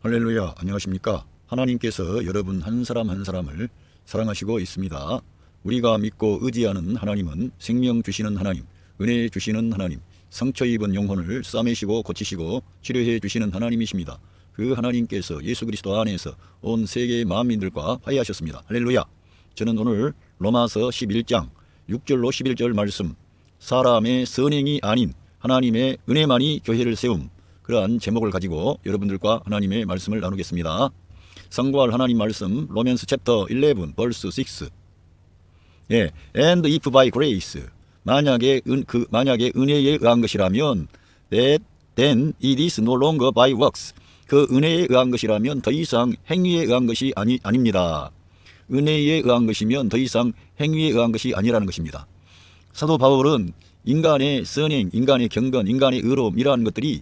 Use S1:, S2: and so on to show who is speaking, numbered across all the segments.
S1: 할렐루야, 안녕하십니까? 하나님께서 여러분 한 사람 한 사람을 사랑하시고 있습니다. 우리가 믿고 의지하는 하나님은 생명 주시는 하나님, 은혜 주시는 하나님, 상처 입은 영혼을 싸매시고 고치시고 치료해 주시는 하나님이십니다. 그 하나님께서 예수 그리스도 안에서 온 세계의 만민들과 화해하셨습니다. 할렐루야. 저는 오늘 로마서 11장 6절로 11절 말씀, 사람의 선행이 아닌 하나님의 은혜만이 교회를 세움, 그러한 제목을 가지고 여러분들과 하나님의 말씀을 나누겠습니다. 상고할 하나님 말씀 로맨스 챕터 11 벌스 6. And if by grace, 만약에 은혜에 의한 것이라면 then it is no longer by works. 그 은혜에 의한 것이라면 더 이상 행위에 의한 것이 아닙니다. 은혜에 의한 것이면 더 이상 행위에 의한 것이 아니라는 것입니다. 사도 바울은 인간의 선행, 인간의 경건, 인간의 의로움 이러한 것들이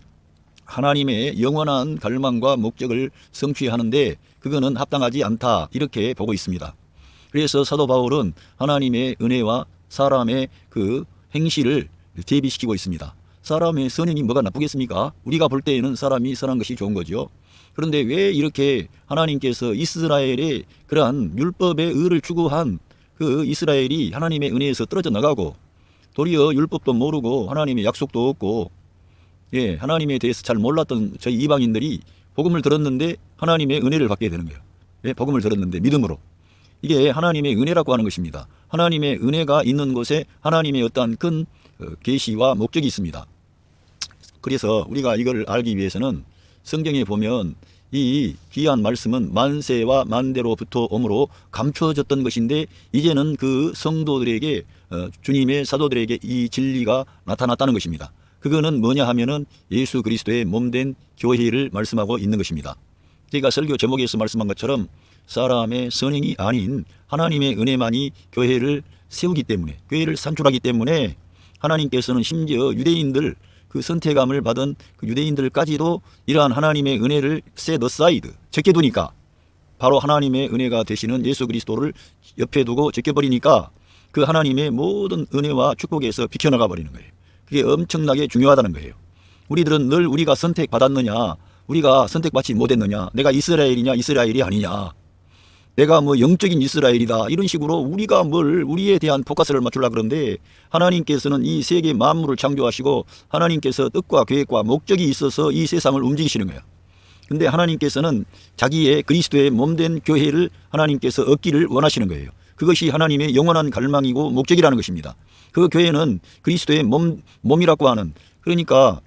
S1: 하나님의 영원한 갈망과 목적을 성취하는데 그거는 합당하지 않다, 이렇게 보고 있습니다. 그래서 사도 바울은 하나님의 은혜와 사람의 그 행실을 대비시키고 있습니다. 사람의 선행이 뭐가 나쁘겠습니까? 우리가 볼 때에는 사람이 선한 것이 좋은 거죠. 그런데 왜 이렇게 하나님께서 이스라엘의 그러한 율법의 의를 추구한 그 이스라엘이 하나님의 은혜에서 떨어져 나가고 도리어 율법도 모르고 하나님의 약속도 없고 하나님에 대해서 잘 몰랐던 저희 이방인들이 복음을 들었는데 하나님의 은혜를 받게 되는 거예요. 복음을 들었는데 믿음으로. 이게 하나님의 은혜라고 하는 것입니다. 하나님의 은혜가 있는 곳에 하나님의 어떠한 큰 계시와 목적이 있습니다. 그래서 우리가 이걸 알기 위해서는 성경에 보면 이 귀한 말씀은 만세와 만대로부터 오므로 감춰졌던 것인데 이제는 그 성도들에게 주님의 사도들에게 이 진리가 나타났다는 것입니다. 그거는 뭐냐 하면은 예수 그리스도의 몸된 교회를 말씀하고 있는 것입니다. 제가 설교 제목에서 말씀한 것처럼 사람의 선행이 아닌 하나님의 은혜만이 교회를 세우기 때문에, 교회를 산출하기 때문에 하나님께서는 심지어 유대인들, 그 선택함을 받은 그 유대인들까지도 이러한 하나님의 은혜를 set aside, 제껴두니까, 바로 하나님의 은혜가 되시는 예수 그리스도를 옆에 두고 제껴버리니까 그 하나님의 모든 은혜와 축복에서 비켜나가 버리는 거예요. 그게 엄청나게 중요하다는 거예요. 우리들은 늘 우리가 선택받았느냐, 우리가 선택받지 못했느냐, 내가 이스라엘이냐 이스라엘이 아니냐, 내가 뭐 영적인 이스라엘이다, 이런 식으로 우리가 우리에 대한 포커스를 맞추려고 그러는데 하나님께서는 이 세계 만물을 창조하시고 하나님께서 뜻과 계획과 목적이 있어서 이 세상을 움직이시는 거예요. 근데 하나님께서는 자기의 그리스도의 몸된 교회를 하나님께서 얻기를 원하시는 거예요. 그것이 하나님의 영원한 갈망이고 목적이라는 것입니다. 그 교회는 그리스도의 몸이라고 하는, 그러니까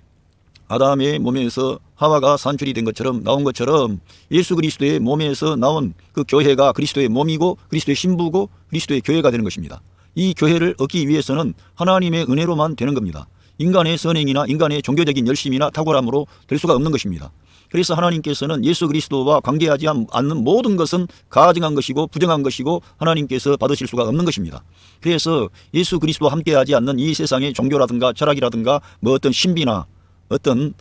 S1: 아담의 몸에서 하와가 산출이 된 것처럼, 나온 것처럼 예수 그리스도의 몸에서 나온 그 교회가 그리스도의 몸이고 그리스도의 신부고 그리스도의 교회가 되는 것입니다. 이 교회를 얻기 위해서는 하나님의 은혜로만 되는 겁니다. 인간의 선행이나 인간의 종교적인 열심이나 탁월함으로 될 수가 없는 것입니다. 그래서 하나님께서는 예수 그리스도와 관계하지 않는 모든 것은 가증한 것이고 부정한 것이고 하나님께서 받으실 수가 없는 것입니다. 그래서 예수 그리스도와 함께하지 않는 이 세상의 종교라든가 철학이라든가 뭐 어떤 신비나 어떤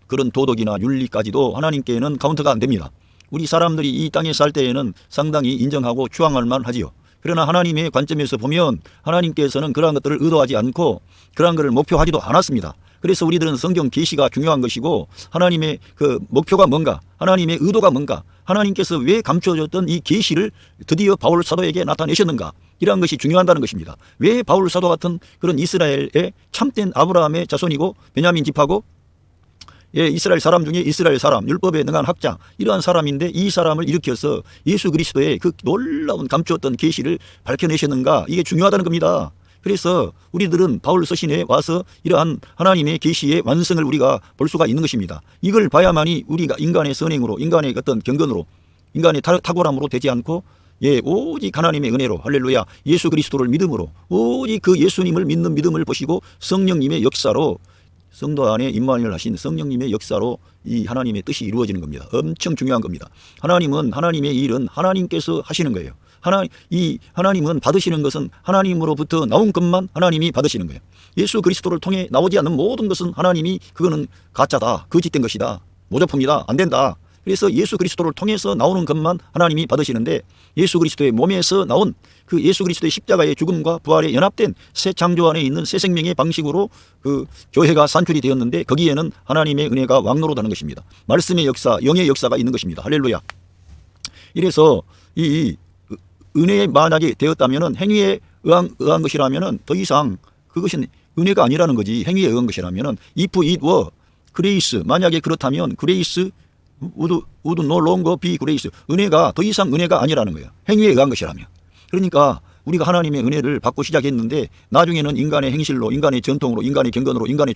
S1: 그런 도덕이나 윤리까지도 하나님께는 카운트가 안 됩니다. 우리 사람들이 이 땅에 살 때에는 상당히 인정하고 추앙할 만하지요. 그러나 하나님의 관점에서 보면 하나님께서는 그러한 것들을 의도하지 않고 그러한 것을 목표하지도 않았습니다. 그래서 우리들은 성경 계시가 중요한 것이고 하나님의 그 목표가 뭔가, 하나님의 의도가 뭔가, 하나님께서 왜 감춰졌던 이 계시를 드디어 바울 사도에게 나타내셨는가, 이러한 것이 중요하다는 것입니다. 왜 바울 사도 같은 그런 이스라엘의 참된 아브라함의 자손이고 베냐민 집하고 이스라엘 사람 중에 이스라엘 사람, 율법에 능한 학자, 이러한 사람인데 이 사람을 일으켜서 예수 그리스도의 그 놀라운 감추었던 계시를 밝혀내셨는가, 이게 중요하다는 겁니다. 그래서 우리들은 바울 서신에 와서 이러한 하나님의 계시의 완성을 우리가 볼 수가 있는 것입니다. 이걸 봐야만이 우리가 인간의 선행으로, 인간의 어떤 경건으로, 인간의 탁월함으로 되지 않고 오직 하나님의 은혜로, 할렐루야, 예수 그리스도를 믿음으로, 오직 그 예수님을 믿는 믿음을 보시고 성령님의 역사로, 성도 안에 임마누엘 하신 성령님의 역사로 이 하나님의 뜻이 이루어지는 겁니다. 엄청 중요한 겁니다. 하나님은, 하나님의 일은 하나님께서 하시는 거예요. 하나님은 받으시는 것은 하나님으로부터 나온 것만 하나님이 받으시는 거예요. 예수 그리스도를 통해 나오지 않는 모든 것은 하나님이 그거는 가짜다, 거짓된 것이다, 모조품이다, 안 된다. 그래서 예수 그리스도를 통해서 나오는 것만 하나님이 받으시는데 예수 그리스도의 몸에서 나온 그 예수 그리스도의 십자가의 죽음과 부활에 연합된 새 창조 안에 있는 새 생명의 방식으로 그 교회가 산출이 되었는데 거기에는 하나님의 은혜가 왕노릇하는 것입니다. 말씀의 역사, 영의 역사가 있는 것입니다. 할렐루야. 이래서 이 은혜에 만약에 되었다면은 행위에 의한 것이라면은 더 이상 그것은 은혜가 아니라는 거지. 행위에 의한 것이라면은 if it were grace, 만약에 그렇다면 grace would no longer be grace. 은혜가 더 이상 은혜가 아니라는 거예요. 행위에 의한 것이라면. 그러니까 우리가 하나님의 은혜를 받고 시작했는데 나중에는 인간의 행실로, 인간의 전통으로, 인간의 경건으로, 인간의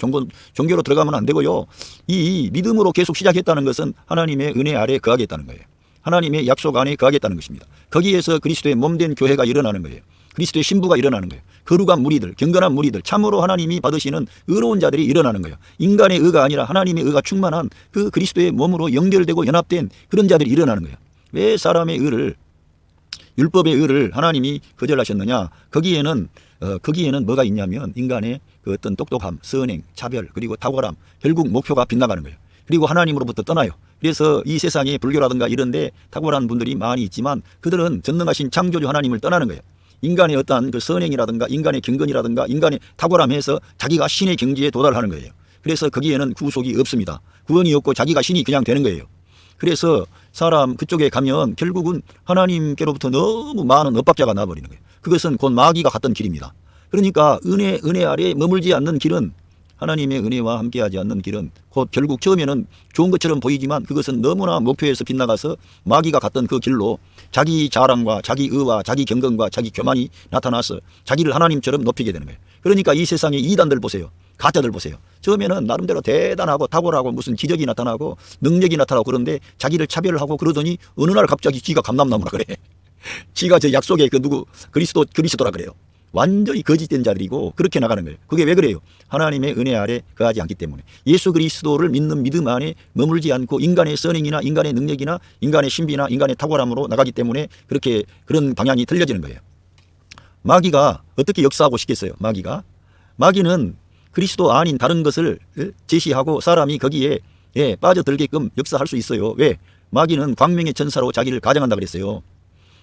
S1: 종교로 들어가면 안 되고요. 이 믿음으로 계속 시작했다는 것은 하나님의 은혜 아래 거하겠다는 거예요. 하나님의 약속 안에 거하겠다는 것입니다. 거기에서 그리스도의 몸된 교회가 일어나는 거예요. 그리스도의 신부가 일어나는 거예요. 거룩한 무리들, 경건한 무리들, 참으로 하나님이 받으시는 의로운 자들이 일어나는 거예요. 인간의 의가 아니라 하나님의 의가 충만한 그 그리스도의 몸으로 연결되고 연합된 그런 자들이 일어나는 거예요. 왜 사람의 의를, 율법의 의를 하나님이 거절하셨느냐? 거기에는 뭐가 있냐면 인간의 그 어떤 똑똑함, 선행, 차별, 그리고 탁월함, 결국 목표가 빗나가는 거예요. 그리고 하나님으로부터 떠나요. 그래서 이 세상에 불교라든가 이런데 탁월한 분들이 많이 있지만 그들은 전능하신 창조주 하나님을 떠나는 거예요. 인간의 어떠한 그 선행이라든가 인간의 경건이라든가 인간의 탁월함에서 자기가 신의 경지에 도달하는 거예요. 그래서 거기에는 구속이 없습니다. 구원이 없고 자기가 신이 그냥 되는 거예요. 그래서 사람 그쪽에 가면 결국은 하나님께로부터 너무 많은 엇박자가 나버리는 거예요. 그것은 곧 마귀가 갔던 길입니다. 그러니까 은혜 아래 머물지 않는 길은, 하나님의 은혜와 함께하지 않는 길은 곧 결국 처음에는 좋은 것처럼 보이지만 그것은 너무나 목표에서 빗나가서 마귀가 갔던 그 길로 자기 자랑과 자기 의와 자기 경건과 자기 교만이 나타나서 자기를 하나님처럼 높이게 되는 거예요. 그러니까 이 세상의 이단들 보세요. 가짜들 보세요. 처음에는 나름대로 대단하고 탁월하고 무슨 기적이 나타나고 능력이 나타나고 그런데 자기를 차별하고 그러더니 어느 날 갑자기 지가 감람나무라 그래. 지가 저 약속의 그 누구 그리스도라 그래요. 완전히 거짓된 자들이고 그렇게 나가는 거예요. 그게 왜 그래요? 하나님의 은혜 아래 거하지 않기 때문에. 예수 그리스도를 믿는 믿음 안에 머물지 않고 인간의 선행이나 인간의 능력이나 인간의 신비나 인간의 탁월함으로 나가기 때문에 그렇게 그런 방향이 틀려지는 거예요. 마귀가 어떻게 역사하고 싶겠어요? 마귀는 그리스도 아닌 다른 것을 제시하고 사람이 거기에 빠져들게끔 역사할 수 있어요. 왜? 마귀는 광명의 천사로 자기를 가정한다 그랬어요.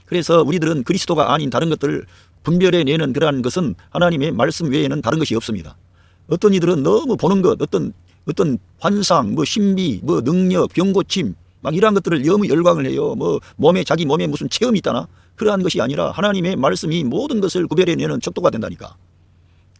S1: 그래서 우리들은 그리스도가 아닌 다른 것들을 분별해내는 그러한 것은 하나님의 말씀 외에는 다른 것이 없습니다. 어떤 이들은 너무 보는 것, 어떤 환상, 신비, 능력, 병고침 막 이러한 것들을 너무 열광을 해요. 자기 몸에 무슨 체험이 있다나? 그러한 것이 아니라 하나님의 말씀이 모든 것을 구별해내는 척도가 된다니까.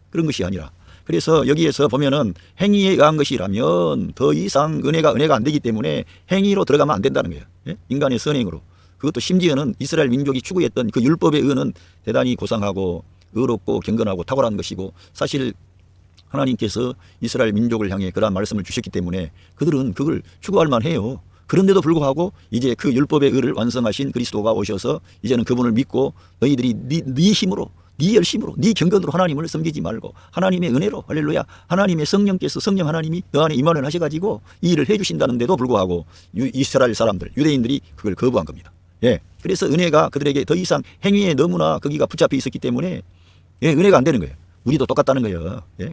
S1: 그런 것이 아니라. 그래서 여기에서 보면은 행위에 의한 것이라면 더 이상 은혜가 안 되기 때문에 행위로 들어가면 안 된다는 거예요. 예? 인간의 선행으로. 그것도 심지어는 이스라엘 민족이 추구했던 그 율법의 의는 대단히 고상하고 의롭고 경건하고 탁월한 것이고 사실 하나님께서 이스라엘 민족을 향해 그러한 말씀을 주셨기 때문에 그들은 그걸 추구할 만해요. 그런데도 불구하고 이제 그 율법의 의를 완성하신 그리스도가 오셔서 이제는 그분을 믿고 너희들이 네 힘으로 네 열심으로 네 경건으로 하나님을 섬기지 말고 하나님의 은혜로 할렐루야 하나님의 성령께서 성령 하나님이 너 안에 임한을 하셔가지고 이 일을 해주신다는데도 불구하고 이스라엘 사람들 유대인들이 그걸 거부한 겁니다. 예, 그래서 은혜가 그들에게 더 이상 행위에 너무나 거기가 붙잡혀 있었기 때문에 은혜가 안 되는 거예요. 우리도 똑같다는 거예요. 예,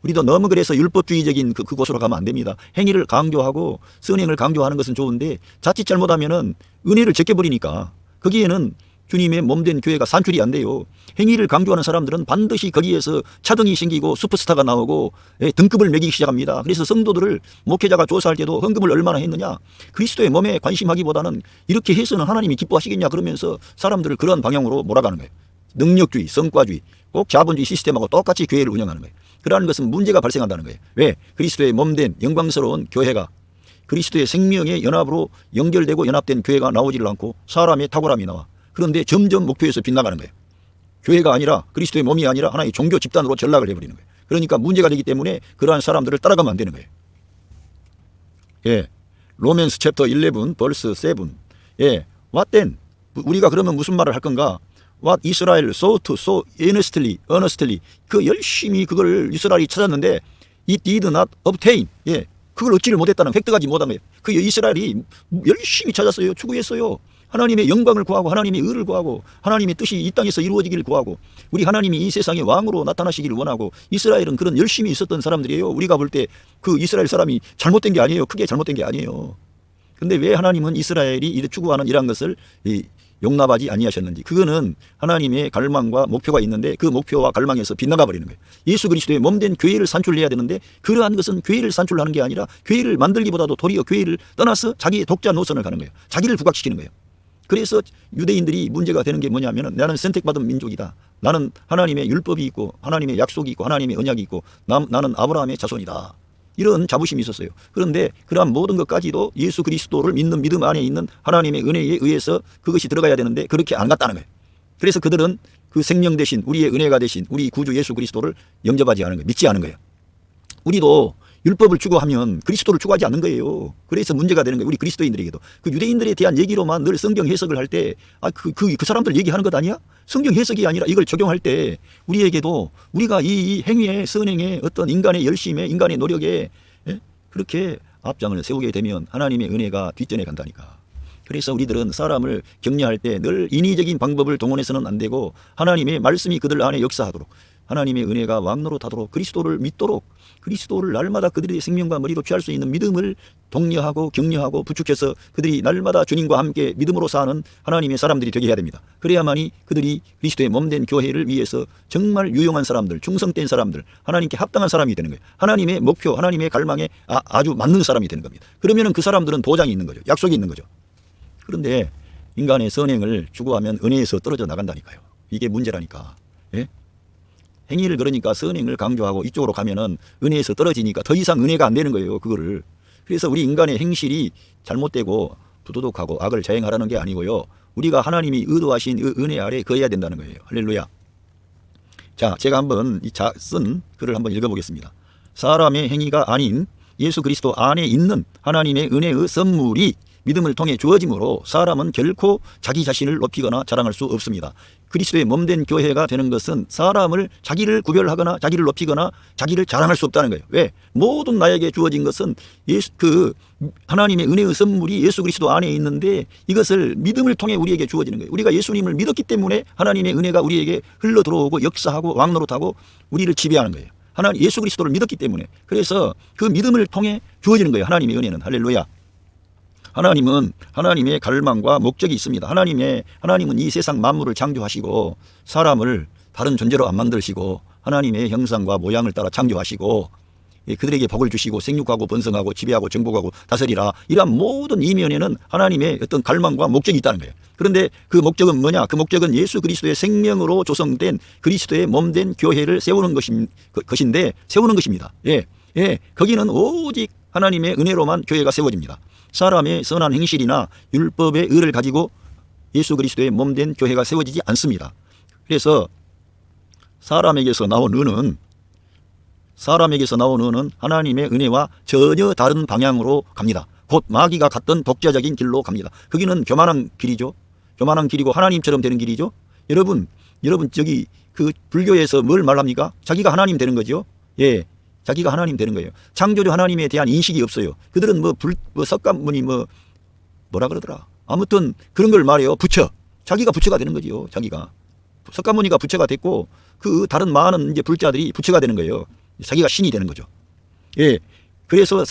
S1: 우리도 너무 그래서 율법주의적인 그곳으로 가면 안 됩니다. 행위를 강조하고 선행을 강조하는 것은 좋은데 자칫 잘못하면은 은혜를 제껴버리니까 거기에는 주님의 몸된 교회가 산출이 안 돼요. 행위를 강조하는 사람들은 반드시 거기에서 차등이 생기고 슈퍼스타가 나오고 등급을 매기기 시작합니다. 그래서 성도들을 목회자가 조사할 때도 헌금을 얼마나 했느냐 그리스도의 몸에 관심하기보다는 이렇게 해서는 하나님이 기뻐하시겠냐 그러면서 사람들을 그런 방향으로 몰아가는 거예요. 능력주의, 성과주의, 꼭 자본주의 시스템하고 똑같이 교회를 운영하는 거예요. 그러한 것은 문제가 발생한다는 거예요. 왜? 그리스도의 몸된 영광스러운 교회가 그리스도의 생명의 연합으로 연결되고 연합된 교회가 나오지를 않고 사람의 탁월함이 나와. 그런데 점점 목표에서 빗나가는 거예요. 교회가 아니라 그리스도의 몸이 아니라 하나의 종교 집단으로 전락을 해버리는 거예요. 그러니까 문제가 되기 때문에 그러한 사람들을 따라가면 안 되는 거예요. 예, 로맨스 챕터 11 벌스 7. 예, what then? 우리가 그러면 무슨 말을 할 건가? What Israel sought so earnestly 그 열심히 그걸 이스라엘이 찾았는데 it did not obtain. 예, 그걸 얻지를 못했다는 획득하지 못한 거예요. 그 이스라엘이 열심히 찾았어요. 추구했어요. 하나님의 영광을 구하고 하나님의 의를 구하고 하나님의 뜻이 이 땅에서 이루어지기를 구하고 우리 하나님이 이 세상의 왕으로 나타나시기를 원하고 이스라엘은 그런 열심히 있었던 사람들이에요. 우리가 볼 때 그 이스라엘 사람이 잘못된 게 아니에요. 크게 잘못된 게 아니에요. 근데 왜 하나님은 이스라엘이 추구하는 이러한 것을 용납하지 아니하셨는지. 그거는 하나님의 갈망과 목표가 있는데 그 목표와 갈망에서 빗나가 버리는 거예요. 예수 그리스도의 몸된 교회를 산출해야 되는데 그러한 것은 교회를 산출하는 게 아니라 교회를 만들기보다도 도리어 교회를 떠나서 자기의 독자 노선을 가는 거예요. 자기를 부각시키는 거예요. 그래서 유대인들이 문제가 되는 게 뭐냐면 나는 선택받은 민족이다. 나는 하나님의 율법이 있고 하나님의 약속이 있고 하나님의 언약이 있고 나는 아브라함의 자손이다. 이런 자부심이 있었어요. 그런데 그러한 모든 것까지도 예수 그리스도를 믿는 믿음 안에 있는 하나님의 은혜에 의해서 그것이 들어가야 되는데 그렇게 안 갔다는 거예요. 그래서 그들은 그 생명 대신 우리의 은혜가 되신 우리 구주 예수 그리스도를 영접하지 않은 거예요. 믿지 않은 거예요. 우리도 율법을 추구하면 그리스도를 추구하지 않는 거예요. 그래서 문제가 되는 거예요. 우리 그리스도인들에게도. 그 유대인들에 대한 얘기로만 늘 성경 해석을 할 때 그 사람들 얘기하는 것 아니야? 성경 해석이 아니라 이걸 적용할 때 우리에게도 우리가 이 행위에 선행에 어떤 인간의 열심에 인간의 노력에 그렇게 앞장을 세우게 되면 하나님의 은혜가 뒷전에 간다니까. 그래서 우리들은 사람을 격려할 때 늘 인위적인 방법을 동원해서는 안 되고 하나님의 말씀이 그들 안에 역사하도록 하나님의 은혜가 왕노릇하도록 그리스도를 믿도록 그리스도를 날마다 그들의 생명과 머리로 취할 수 있는 믿음을 독려하고 격려하고 부축해서 그들이 날마다 주님과 함께 믿음으로 사는 하나님의 사람들이 되게 해야 됩니다. 그래야만이 그들이 그리스도의 몸된 교회를 위해서 정말 유용한 사람들, 충성된 사람들, 하나님께 합당한 사람이 되는 거예요. 하나님의 목표, 하나님의 갈망에 아주 맞는 사람이 되는 겁니다. 그러면 그 사람들은 보장이 있는 거죠. 약속이 있는 거죠. 그런데 인간의 선행을 추구하면 은혜에서 떨어져 나간다니까요. 이게 문제라니까. 예? 행위를 그러니까 선행을 강조하고 이쪽으로 가면은 은혜에서 떨어지니까 더 이상 은혜가 안 되는 거예요. 그거를. 그래서 우리 인간의 행실이 잘못되고 부도덕하고 악을 자행하라는 게 아니고요. 우리가 하나님이 의도하신 그 은혜 아래 거해야 된다는 거예요. 할렐루야. 자, 제가 한번 쓴 글을 한번 읽어보겠습니다. 사람의 행위가 아닌 예수 그리스도 안에 있는 하나님의 은혜의 선물이 믿음을 통해 주어짐으로 사람은 결코 자기 자신을 높이거나 자랑할 수 없습니다. 그리스도의 몸된 교회가 되는 것은 사람을 자기를 구별하거나 자기를 높이거나 자기를 자랑할 수 없다는 거예요. 왜? 모든 나에게 주어진 것은 하나님의 은혜의 선물이 예수 그리스도 안에 있는데 이것을 믿음을 통해 우리에게 주어지는 거예요. 우리가 예수님을 믿었기 때문에 하나님의 은혜가 우리에게 흘러 들어오고 역사하고 왕노릇하고 우리를 지배하는 거예요. 하나님 예수 그리스도를 믿었기 때문에. 그래서 그 믿음을 통해 주어지는 거예요. 하나님의 은혜는. 할렐루야. 하나님은 하나님의 갈망과 목적이 있습니다. 하나님은 이 세상 만물을 창조하시고 사람을 다른 존재로 안 만드시고 하나님의 형상과 모양을 따라 창조하시고 그들에게 복을 주시고 생육하고 번성하고 지배하고 정복하고 다스리라. 이러한 모든 이면에는 하나님의 어떤 갈망과 목적이 있다는 거예요. 그런데 그 목적은 뭐냐? 그 목적은 예수 그리스도의 생명으로 조성된 그리스도의 몸된 교회를 세우는 것인데 세우는 것입니다. 거기는 오직 하나님의 은혜로만 교회가 세워집니다. 사람의 선한 행실이나 율법의 의를 가지고 예수 그리스도의 몸된 교회가 세워지지 않습니다. 그래서 사람에게서 나온 은은 하나님의 은혜와 전혀 다른 방향으로 갑니다. 곧 마귀가 갔던 독자적인 길로 갑니다. 거기는 교만한 길이죠. 교만한 길이고 하나님처럼 되는 길이죠. 여러분 저기 그 불교에서 뭘 말합니까? 자기가 하나님 되는 거죠. 자기가 하나님 되는 거예요. 창조주 하나님에 대한 인식이 없어요. 그들은 석가모니 뭐라 그러더라. 아무튼 그런 걸 말해요. 부처. 자기가 부처가 되는 거지요. 자기가. 석가모니가 부처가 됐고 그 다른 많은 이제 불자들이 부처가 되는 거예요. 자기가 신이 되는 거죠. 그래서 그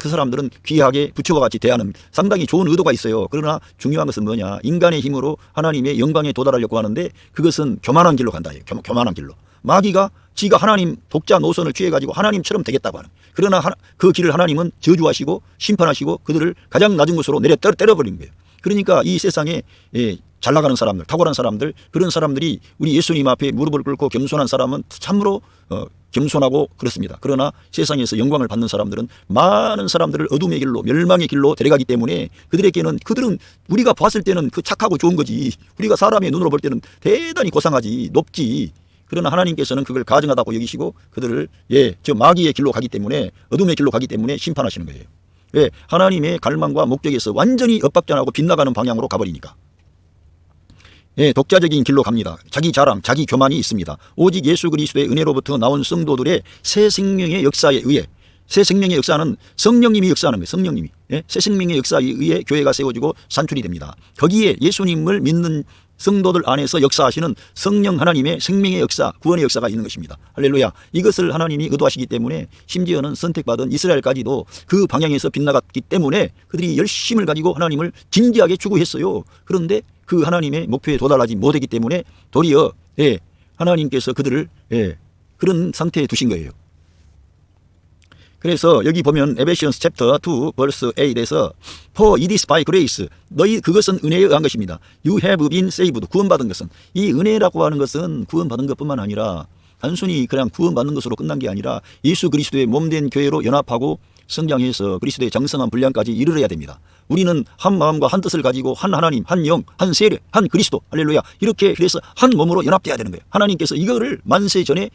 S1: 사람들은 귀하게 부처와 같이 대하는 상당히 좋은 의도가 있어요. 그러나 중요한 것은 뭐냐? 인간의 힘으로 하나님의 영광에 도달하려고 하는데 그것은 교만한 길로 간다. 교만한 길로. 마귀가 지가 하나님 독자 노선을 취해가지고 하나님처럼 되겠다고 하는. 그러나 그 길을 하나님은 저주하시고 심판하시고 그들을 가장 낮은 곳으로 때려버린 거예요. 그러니까 이 세상에 잘 나가는 사람들, 탁월한 사람들, 그런 사람들이 우리 예수님 앞에 무릎을 꿇고 겸손한 사람은 참으로 겸손하고 그렇습니다. 그러나 세상에서 영광을 받는 사람들은 많은 사람들을 어둠의 길로 멸망의 길로 데려가기 때문에 그들은 우리가 봤을 때는 그 착하고 좋은 거지. 우리가 사람의 눈으로 볼 때는 대단히 고상하지 높지. 그러나 하나님께서는 그걸 가증하다고 여기시고 그들을 저 마귀의 길로 가기 때문에 어둠의 길로 가기 때문에 심판하시는 거예요. 왜? 하나님의 갈망과 목적에서 완전히 엇박전하고 빗나가는 방향으로 가버리니까. 독자적인 길로 갑니다. 자기 자랑, 자기 교만이 있습니다. 오직 예수 그리스도의 은혜로부터 나온 성도들의 새 생명의 역사에 의해 새 생명의 역사는 성령님이 역사하는 거예요. 성령님이. 새 생명의 역사에 의해 교회가 세워지고 산출이 됩니다. 거기에 예수님을 믿는 성도들 안에서 역사하시는 성령 하나님의 생명의 역사, 구원의 역사가 있는 것입니다. 할렐루야. 이것을 하나님이 의도하시기 때문에 심지어는 선택받은 이스라엘까지도 그 방향에서 빗나갔기 때문에 그들이 열심을 가지고 하나님을 진지하게 추구했어요. 그런데 그 하나님의 목표에 도달하지 못했기 때문에 도리어 하나님께서 그들을 그런 상태에 두신 거예요. 그래서 여기 보면 에베시언스 챕터 2 벌스 8에서 For it is by grace, 너희 그것은 은혜에 의한 것입니다. You have been saved, 구원받은 것은. 이 은혜라고 하는 것은 구원받은 것뿐만 아니라 단순히 그냥 구원받는 것으로 끝난 게 아니라 예수 그리스도의 몸된 교회로 연합하고 성장해서 그리스도의 장성한 분량까지 이르러야 됩니다. 우리는 한 마음과 한 뜻을 가지고 한 하나님, 한 영, 한 세례, 한 그리스도, 할렐루야, 이렇게 그래서 한 몸으로 연합돼야 되는 거예요. 하나님께서 이거를 만세 전에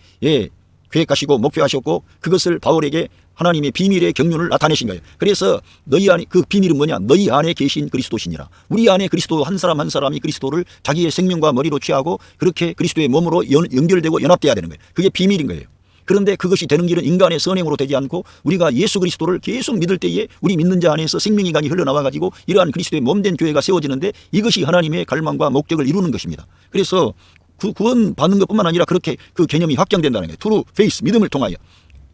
S1: 계획하시고 목표하셨고 그것을 바울에게 하나님의 비밀의 경륜을 나타내신 거예요. 그래서 너희 안에 그 비밀은 뭐냐? 너희 안에 계신 그리스도시니라. 우리 안에 그리스도 한 사람 한 사람이 그리스도를 자기의 생명과 머리로 취하고 그렇게 그리스도의 몸으로 연결되고 연합돼야 되는 거예요. 그게 비밀인 거예요. 그런데 그것이 되는 길은 인간의 선행으로 되지 않고 우리가 예수 그리스도를 계속 믿을 때에 우리 믿는 자 안에서 생명의 강이 흘러나와 가지고 이러한 그리스도의 몸된 교회가 세워지는데 이것이 하나님의 갈망과 목적을 이루는 것입니다. 그래서 그 구원 받는 것뿐만 아니라 그렇게 그 개념이 확장된다는 거예요. Through faith, 믿음을 통하여.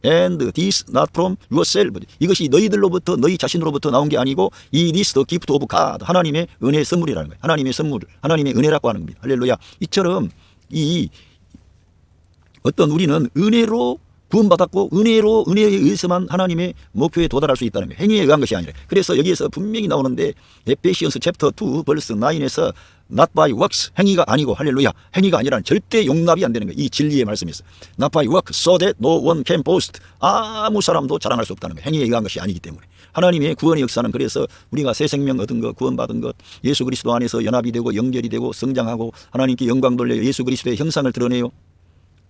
S1: And this not from yourself. 이것이 너희들로부터 너희 자신으로부터 나온 게 아니고 it is the gift of God. 하나님의 은혜의 선물이라는 거예요. 하나님의 선물, 하나님의 은혜라고 하는 겁니다. 할렐루야. 이처럼 어떤 우리는 은혜로 구원받았고 은혜에 의해서만 하나님의 목표에 도달할 수 있다는 거예요. 행위에 의한 것이 아니라. 그래서 여기에서 분명히 나오는데 에페시언스 챕터 2 벌스 9에서 not by works, 행위가 아니고, 할렐루야, 행위가 아니라는 절대 용납이 안 되는 거예요. 이 진리의 말씀에서 not by work so that no one can boast. 아무 사람도 자랑할 수 없다는 거예요. 행위에 의한 것이 아니기 때문에. 하나님의 구원의 역사는 그래서 우리가 새 생명 얻은 것, 구원받은 것, 예수 그리스도 안에서 연합이 되고 연결이 되고 성장하고 하나님께 영광 돌려 예수 그리스도의 형상을 드러내요.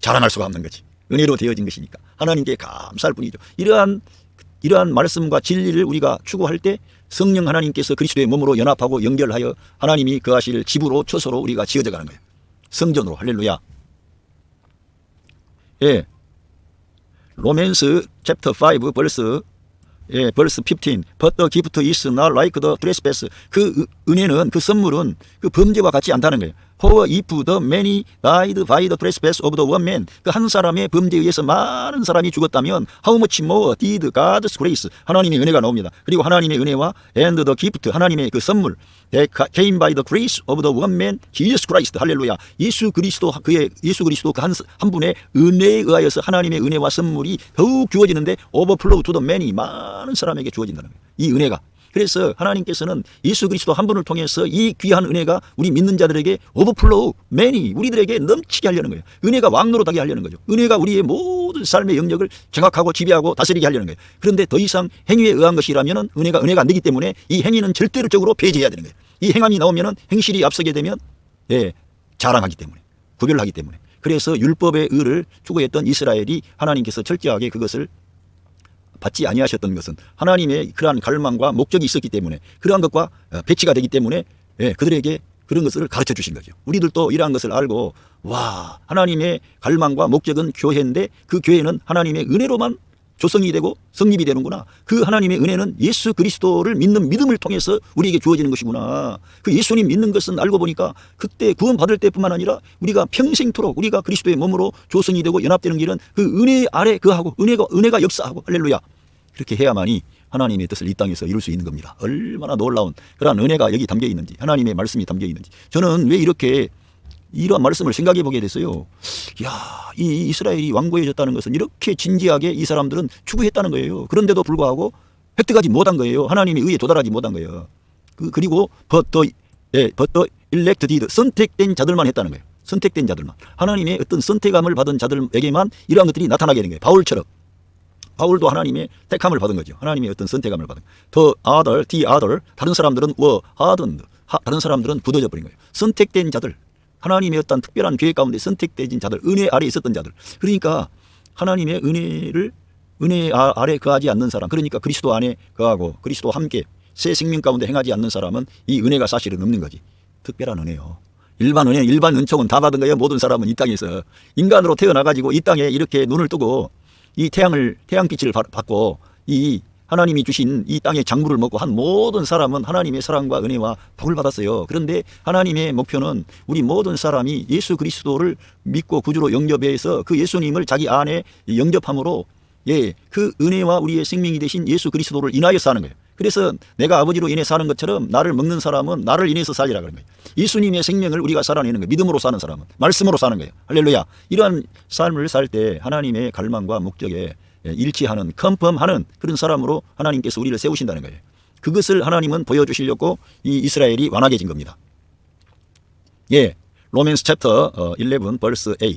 S1: 자랑할 수가 없는 거지. 은혜로 되어진 것이니까 하나님께 감사할 뿐이죠. 이러한 말씀과 진리를 우리가 추구할 때 성령 하나님께서 그리스도의 몸으로 연합하고 연결하여 하나님이 거하실 집으로 처소로 우리가 지어져 가는 거예요. 성전으로. 할렐루야. 로맨스 챕터 5 벌스 15. But the gift is not like the trespass. 그 은혜는, 그 선물은 그 범죄와 같지 않다는 거예요. For if the many died by the trespass of the one man, 그 한 사람의 범죄에 의해서 많은 사람이 죽었다면 how much more did God's grace, 하나님의 은혜가 나옵니다. 그리고 하나님의 은혜와 and the gift, 하나님의 그 선물 that came by the grace of the one man, Jesus Christ, 할렐루야. 예수 그리스도 그 한 분의 은혜에 의하여서 하나님의 은혜와 선물이 더욱 주어지는데 overflow to the many, 많은 사람에게 주어진다는 거예요. 이 은혜가. 그래서 하나님께서는 예수 그리스도 한 분을 통해서 이 귀한 은혜가 우리 믿는 자들에게 오버플로우, many, 우리들에게 넘치게 하려는 거예요. 은혜가 왕노릇하게 하려는 거죠. 은혜가 우리의 모든 삶의 영역을 장악하고 지배하고 다스리게 하려는 거예요. 그런데 더 이상 행위에 의한 것이라면 은혜가 안 되기 때문에 이 행위는 절대적으로 폐지해야 되는 거예요. 이 행함이 나오면 행실이 앞서게 되면 자랑하기 때문에, 구별하기 때문에. 그래서 율법의 의를 추구했던 이스라엘이 하나님께서 철저하게 그것을 받지 아니하셨던 것은 하나님의 그러한 갈망과 목적이 있었기 때문에, 그러한 것과 배치가 되기 때문에 그들에게 그런 것을 가르쳐 주신 거죠. 우리들도 이러한 것을 알고, 와, 하나님의 갈망과 목적은 교회인데 그 교회는 하나님의 은혜로만 조성이 되고 성립이 되는구나. 그 하나님의 은혜는 예수 그리스도를 믿는 믿음을 통해서 우리에게 주어지는 것이구나. 그 예수님 믿는 것은 알고 보니까 그때 구원받을 때뿐만 아니라 우리가 평생토록 우리가 그리스도의 몸으로 조성이 되고 연합되는 길은 그 은혜 아래 그하고 은혜가 역사하고, 할렐루야. 그렇게 해야만이 하나님의 뜻을 이 땅에서 이룰 수 있는 겁니다. 얼마나 놀라운 그런 은혜가 여기 담겨 있는지, 하나님의 말씀이 담겨 있는지. 저는 왜 이렇게 이러한 말씀을 생각해 보게 됐어요. 이 이스라엘이 완고해졌다는 것은 이렇게 진지하게 이 사람들은 추구했다는 거예요. 그런데도 불구하고 획득하지 못한 거예요. 하나님의 의에 도달하지 못한 거예요. 그리고 but the elect did, 선택된 자들만 했다는 거예요. 선택된 자들만. 하나님의 어떤 선택함을 받은 자들에게만 이러한 것들이 나타나게 된 거예요. 바울처럼. 바울도 하나님의 택함을 받은 거죠. 하나님의 어떤 선택함을 받은 거예요. the other, 다른 사람들은 were hardened, 다른 사람들은 굳어져 버린 거예요. 선택된 자들, 하나님의 어떤 특별한 계획 가운데 선택된 자들, 은혜 아래 있었던 자들. 그러니까 하나님의 은혜 아래 거하지 않는 사람, 그러니까 그리스도 안에 거하고 그리스도와 함께 새 생명 가운데 행하지 않는 사람은 이 은혜가 사실은 없는 거지. 특별한 은혜요. 일반 은혜, 일반 은총은 다 받은 거예요. 모든 사람은 이 땅에서 인간으로 태어나가지고 이 땅에 이렇게 눈을 뜨고 이 태양빛을 받고 이 하나님이 주신 이 땅의 작물을 먹고 한 모든 사람은 하나님의 사랑과 은혜와 복을 받았어요. 그런데 하나님의 목표는 우리 모든 사람이 예수 그리스도를 믿고 구주로 영접해서 그 예수님을 자기 안에 영접함으로 그 은혜와 우리의 생명이 되신 예수 그리스도를 인하여서 하는 거예요. 그래서 내가 아버지로 인해 사는 것처럼 나를 먹는 사람은 나를 인해서 살리라 그런 거예요. 예수님의 생명을 우리가 살아내는 거예요. 믿음으로 사는 사람은 말씀으로 사는 거예요. 할렐루야. 이러한 삶을 살 때 하나님의 갈망과 목적에 일치하는 컨펌하는 그런 사람으로 하나님께서 우리를 세우신다는 거예요. 그것을 하나님은 보여주시려고 이 이스라엘이 완악해진 겁니다. 예, 로맨스 챕터 11 벌스 8.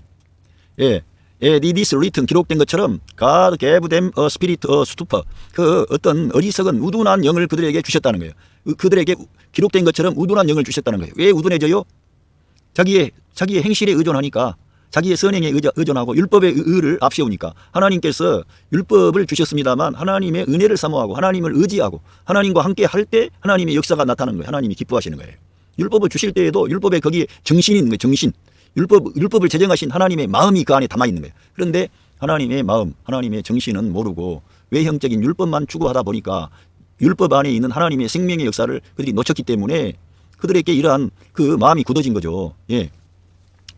S1: 예, it is written 기록된 것처럼 God gave them a spirit of stupor. 그 어떤 어리석은 우둔한 영을 그들에게 주셨다는 거예요. 그들에게 기록된 것처럼 우둔한 영을 주셨다는 거예요. 왜 우둔해져요? 자기의 행실에 의존하니까, 자기의 선행에 의존하고 율법의 의를 앞세우니까. 하나님께서 율법을 주셨습니다만 하나님의 은혜를 사모하고 하나님을 의지하고 하나님과 함께 할 때 하나님의 역사가 나타나는 거예요. 하나님이 기뻐하시는 거예요. 율법을 주실 때에도 율법에 거기에 정신이 있는 거예요. 정신. 율법을 제정하신 하나님의 마음이 그 안에 담아 있는 거예요. 그런데 하나님의 마음, 하나님의 정신은 모르고 외형적인 율법만 추구하다 보니까 율법 안에 있는 하나님의 생명의 역사를 그들이 놓쳤기 때문에 그들에게 이러한 그 마음이 굳어진 거죠. 예.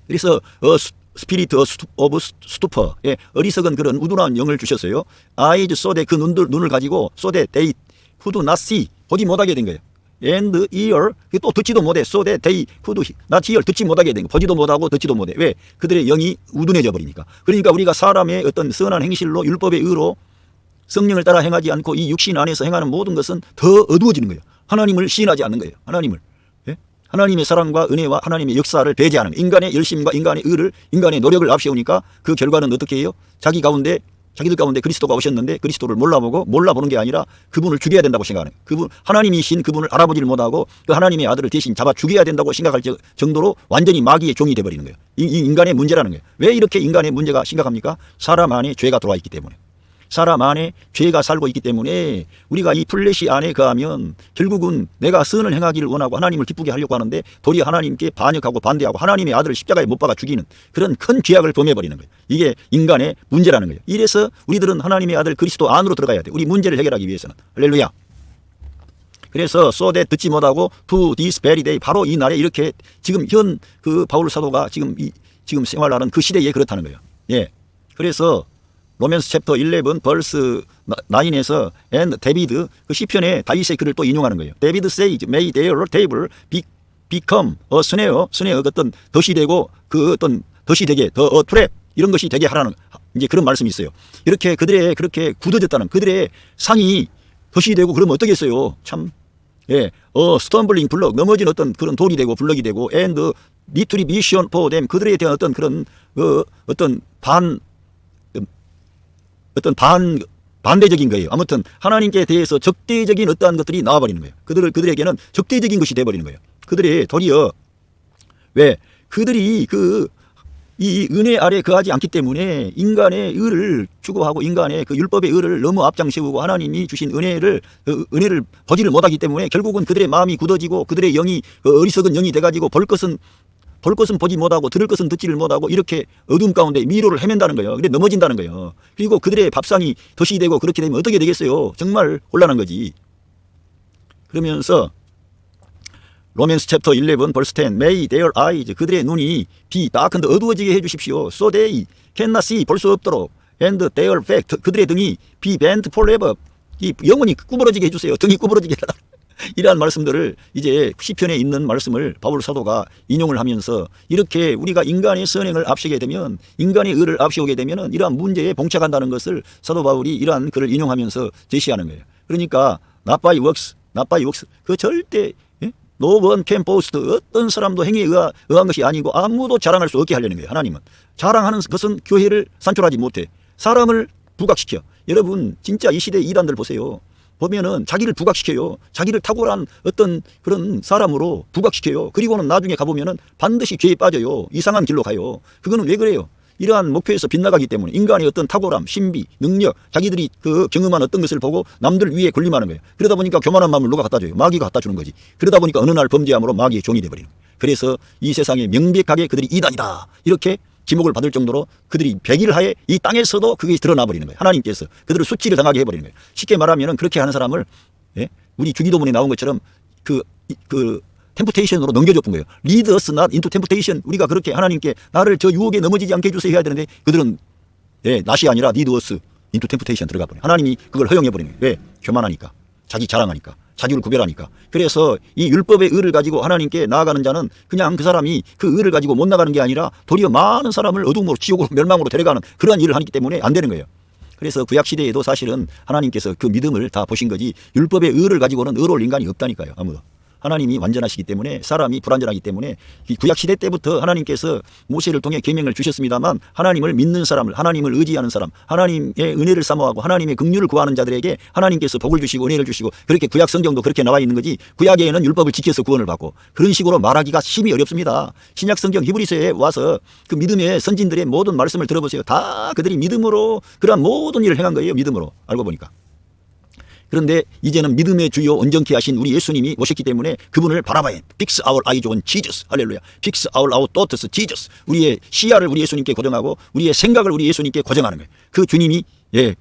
S1: 그래서 스피리트 오브 스투퍼, 예, 어리석은 그런 우둔한 영을 주셨어요. eyes so that 그 눈을 가지고 so that they could not see, 보지 못하게 된 거예요. and ear, 또 듣지도 못해. so that they could not hear, 듣지 못하게 된 거예요. 보지도 못하고 듣지도 못해. 왜? 그들의 영이 우둔해져 버리니까. 그러니까 우리가 사람의 어떤 선한 행실로 율법의 의로 성령을 따라 행하지 않고 이 육신 안에서 행하는 모든 것은 더 어두워지는 거예요. 하나님을 시인하지 않는 거예요. 하나님을. 예? 하나님의 사랑과 은혜와 하나님의 역사를 배제하는 거예요. 인간의 열심과 인간의 의를, 인간의 노력을 앞세우니까 그 결과는 어떻게 해요? 자기들 가운데 그리스도가 오셨는데 그리스도를 몰라보는 게 아니라 그분을 죽여야 된다고 생각하는 거예요. 그분, 하나님이신 그분을 알아보지를 못하고 그 하나님의 아들을 대신 잡아 죽여야 된다고 생각할 정도로 완전히 마귀의 종이 되어버리는 거예요. 이 인간의 문제라는 거예요. 왜 이렇게 인간의 문제가 심각합니까? 사람 안에 죄가 들어와 있기 때문에. 사람 안에 죄가 살고 있기 때문에 우리가 이 플래시 안에 거하면 결국은 내가 선을 행하기를 원하고 하나님을 기쁘게 하려고 하는데 도리어 하나님께 반역하고 반대하고 하나님의 아들을 십자가에 못 박아 죽이는 그런 큰 죄악을 범해버리는 거예요. 이게 인간의 문제라는 거예요. 이래서 우리들은 하나님의 아들 그리스도 안으로 들어가야 돼요. 우리 문제를 해결하기 위해서는. 할렐루야. 그래서 so that 듣지 못하고 to this very day, 바로 이 날에 이렇게 지금 현 그 바울 사도가 지금 생활하는 그 시대에 그렇다는 거예요. 예. 그래서 로맨스 챕터 11 벌스 9에서 and 데비드, 그 시편에 다윗의 글을 또 인용하는 거예요. 데비드 says may their table become a snare, 어떤 덫이 되고 그 어떤 덫이 되게 a trap, 이런 것이 되게 하라는 이제 그런 말씀이 있어요. 이렇게 그들의 그렇게 굳어졌다는, 그들의 상이 덫이 되고 그러면 어떻겠어요? 참, 예, stumbling block, 넘어진 어떤 그런 돌이 되고 블럭이 되고 and retribution for them, 그들에 대한 어떤 그런 어떤 반대적인 거예요. 아무튼 하나님께 대해서 적대적인 어떠한 것들이 나와버리는 거예요. 그들에게는 적대적인 것이 돼버리는 거예요. 그들이 도리어, 왜? 그들이 이 은혜 아래 거하지 않기 때문에 인간의 의를 추구하고 인간의 그 율법의 의를 너무 앞장세우고 하나님이 주신 은혜를 보지를 못하기 때문에 결국은 그들의 마음이 굳어지고 그들의 영이 어리석은 영이 돼가지고 볼 것은 보지 못하고 들을 것은 듣지를 못하고 이렇게 어둠 가운데 미로를 헤맨다는 거예요. 그래 넘어진다는 거예요. 그리고 그들의 밥상이 덫이 되고 그렇게 되면 어떻게 되겠어요? 정말 곤란한 거지. 그러면서 로맨스 챕터 11 벌스 10 May their eyes, 그들의 눈이 be darkened, 어두워지게 해주십시오. So they cannot see, 볼 수 없도록. And their back, 그들의 등이 be bent forever, 이 영원히 구부러지게 해주세요. 등이 구부러지게 해라. 이러한 말씀들을 이제 시편에 있는 말씀을 바울 사도가 인용을 하면서 이렇게 우리가 인간의 선행을 앞세우게 되면, 인간의 의를 앞세우게 되면 이러한 문제에 봉착한다는 것을 사도 바울이 이러한 글을 인용하면서 제시하는 거예요. 그러니까 not by works, 그 절대 no one can boast, 어떤 사람도 행위에 의한 것이 아니고 아무도 자랑할 수 없게 하려는 거예요. 하나님은 자랑하는 것은 교회를 산출하지 못해 사람을 부각시켜. 여러분 진짜 이 시대 이단들 보세요. 보면은 자기를 부각시켜요. 자기를 탁월한 어떤 그런 사람으로 부각시켜요. 그리고는 나중에 가보면은 반드시 죄에 빠져요. 이상한 길로 가요. 그거는 왜 그래요? 이러한 목표에서 빗나가기 때문에 인간의 어떤 탁월함, 신비, 능력, 자기들이 그 경험한 어떤 것을 보고 남들 위에 군림하는 거예요. 그러다 보니까 교만한 마음을 누가 갖다 줘요? 마귀가 갖다 주는 거지. 그러다 보니까 어느 날 범죄함으로 마귀의 종이 되어버리는 거예요. 그래서 이 세상에 명백하게 그들이 이단이다 이렇게 지목을 받을 정도로 그들이 백일하에 이 땅에서도 그게 드러나 버리는 거예요. 하나님께서 그들을 수치를 당하게 해버리는 거예요. 쉽게 말하면 그렇게 하는 사람을, 예? 우리 주기도문에 나온 것처럼 그 템프테이션으로 넘겨줬던 거예요. Lead us not into temptation. 우리가 그렇게 하나님께 나를 저 유혹에 넘어지지 않게 해주세요 해야 되는데 그들은 낫이 아니라 lead us into temptation 들어가 버려요. 하나님이 그걸 허용해 버리는 거예요. 왜? 교만하니까. 자기 자랑하니까. 자기를 구별하니까. 그래서 이 율법의 의를 가지고 하나님께 나아가는 자는 그냥 그 사람이 그 의를 가지고 못 나가는 게 아니라 도리어 많은 사람을 어둠으로 지옥으로 멸망으로 데려가는 그러한 일을 하기 때문에 안 되는 거예요. 그래서 구약시대에도 사실은 하나님께서 그 믿음을 다 보신 거지 율법의 의를 가지고는 의로울 인간이 없다니까요. 아무도. 하나님이 완전하시기 때문에 사람이 불완전하기 때문에 구약시대 때부터 하나님께서 모세를 통해 계명을 주셨습니다만 하나님을 믿는 사람을 하나님을 의지하는 사람 하나님의 은혜를 사모하고 하나님의 긍휼을 구하는 자들에게 하나님께서 복을 주시고 은혜를 주시고 그렇게 구약 성경도 그렇게 나와 있는 거지 구약에는 율법을 지켜서 구원을 받고 그런 식으로 말하기가 심히 어렵습니다. 신약 성경 히브리서에 와서 그 믿음의 선진들의 모든 말씀을 들어보세요. 다 그들이 믿음으로 그러한 모든 일을 행한 거예요. 믿음으로 알고 보니까. 그런데 이제는 믿음의 주요 온전케 하신 우리 예수님이 오셨기 때문에 그분을 바라봐야 Fix our eyes on Jesus. 할렐루야. Fix our thoughts Jesus. 우리의 시야를 우리 예수님께 고정하고 우리의 생각을 우리 예수님께 고정하는 거예요. 그 주님이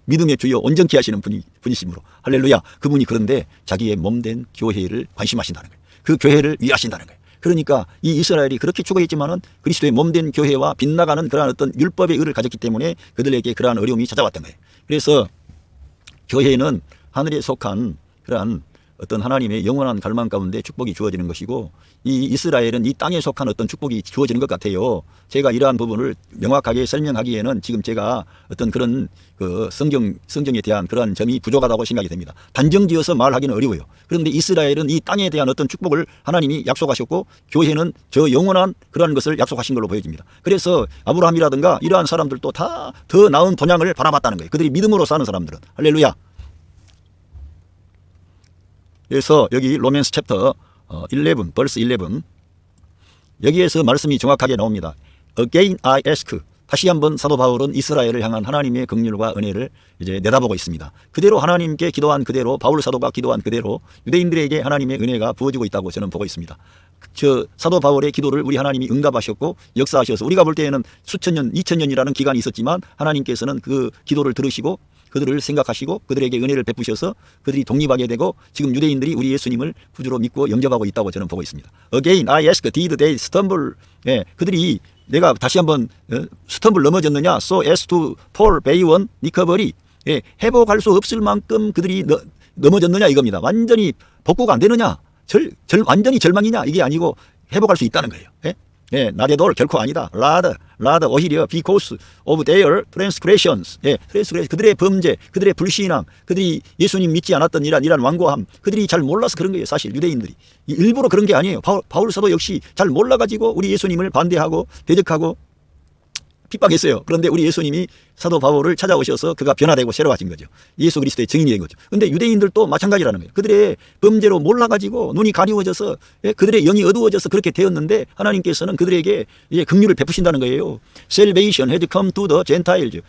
S1: 믿음의 주요 온전케 하시는 분이시므로 할렐루야. 그분이 그런데 자기의 몸된 교회를 관심하신다는 거예요. 그 교회를 위하신다는 거예요. 그러니까 이 이스라엘이 그렇게 죽어있지만은 그리스도의 몸된 교회와 빗나가는 그러한 어떤 율법의 의를 가졌기 때문에 그들에게 그러한 어려움이 찾아왔던 거예요. 그래서 교회는 하늘에 속한 그러한 어떤 하나님의 영원한 갈망 가운데 축복이 주어지는 것이고 이 이스라엘은 이 땅에 속한 어떤 축복이 주어지는 것 같아요. 제가 이러한 부분을 명확하게 설명하기에는 지금 제가 어떤 그런 그 성경에 대한 그러한 점이 부족하다고 생각이 됩니다. 단정지어서 말하기는 어려워요. 그런데 이스라엘은 이 땅에 대한 어떤 축복을 하나님이 약속하셨고 교회는 저 영원한 그러한 것을 약속하신 걸로 보여집니다. 그래서 아브라함이라든가 이러한 사람들도 다 더 나은 본향을 바라봤다는 거예요. 그들이 믿음으로 사는 사람들은. 할렐루야. 그래서 여기 로맨스 챕터 11 벌스 11 여기에서 말씀이 정확하게 나옵니다. Again I ask. 다시 한번 사도 바울은 이스라엘을 향한 하나님의 긍휼과 은혜를 이제 내다보고 있습니다. 그대로 하나님께 기도한 그대로 바울 사도가 기도한 그대로 유대인들에게 하나님의 은혜가 부어지고 있다고 저는 보고 있습니다. 저 사도 바울의 기도를 우리 하나님이 응답하셨고 역사하셔서 우리가 볼 때에는 수천 년, 2000년이라는 기간이 있었지만 하나님께서는 그 기도를 들으시고 그들을 생각하시고 그들에게 은혜를 베푸셔서 그들이 독립하게 되고 지금 유대인들이 우리 예수님을 구주로 믿고 영접하고 있다고 저는 보고 있습니다. Again I ask, did they stumble? 그들이 내가 다시 한번 스텀블 넘어졌느냐? So as to fall beyond recovery. 회복할 수 없을 만큼 그들이 넘어졌느냐 이겁니다. 완전히 복구가 안 되느냐? 완전히 절망이냐? 이게 아니고 회복할 수 있다는 거예요. not 결코 아니다. rather 오히려 because of their transgressions. 그들의 범죄, 그들의 불신앙, 그들이 예수님 믿지 않았던 이란 완고함, 그들이 잘 몰라서 그런 거예요. 사실 유대인들이 일부러 그런 게 아니에요. 바울 사도 역시 잘 몰라가지고 우리 예수님을 반대하고 대적하고 핍박했어요. 그런데 우리 예수님이 사도 바울을 찾아오셔서 그가 변화되고 새로워진 거죠. 예수 그리스도의 증인이 된 거죠. 그런데 유대인들도 마찬가지라는 거예요. 그들의 범죄로 몰라가지고 눈이 가리워져서 그들의 영이 어두워져서 그렇게 되었는데 하나님께서는 그들에게 긍휼을 베푸신다는 거예요. Salvation had come to the Gentiles.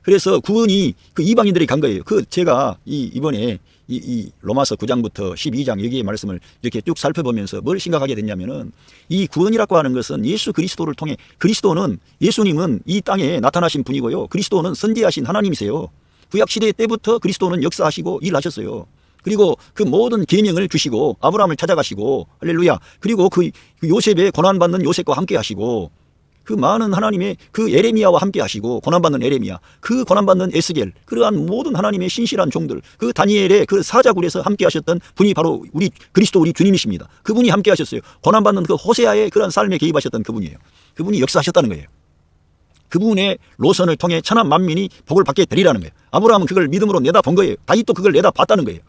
S1: 그래서 구원이 그 이방인들이 간 거예요. 제가 이번에 이 로마서 9장부터 12장 여기의 말씀을 이렇게 쭉 살펴보면서 뭘 생각하게 됐냐면은 이 구원이라고 하는 것은 예수 그리스도를 통해 예수님은 이 땅에 나타나신 분이고요. 그리스도는 선지하신 하나님이세요. 구약시대 때부터 그리스도는 역사하시고 일하셨어요. 그리고 그 모든 계명을 주시고 아브라함을 찾아가시고 할렐루야. 그리고 그 요셉의 고난받는 요셉과 함께 하시고 그 많은 하나님의 그 에레미야와 함께 하시고 고난받는 에레미야, 그 고난받는 에스겔, 그러한 모든 하나님의 신실한 종들, 그 다니엘의 그 사자굴에서 함께 하셨던 분이 바로 우리 그리스도 우리 주님이십니다. 그분이 함께 하셨어요. 고난받는 그 호세아의 그러한 삶에 개입하셨던 그분이에요. 그분이 역사하셨다는 거예요. 그분의 로선을 통해 천하 만민이 복을 받게 되리라는 거예요. 아브라함은 그걸 믿음으로 내다본 거예요. 다윗도 그걸 내다봤다는 거예요.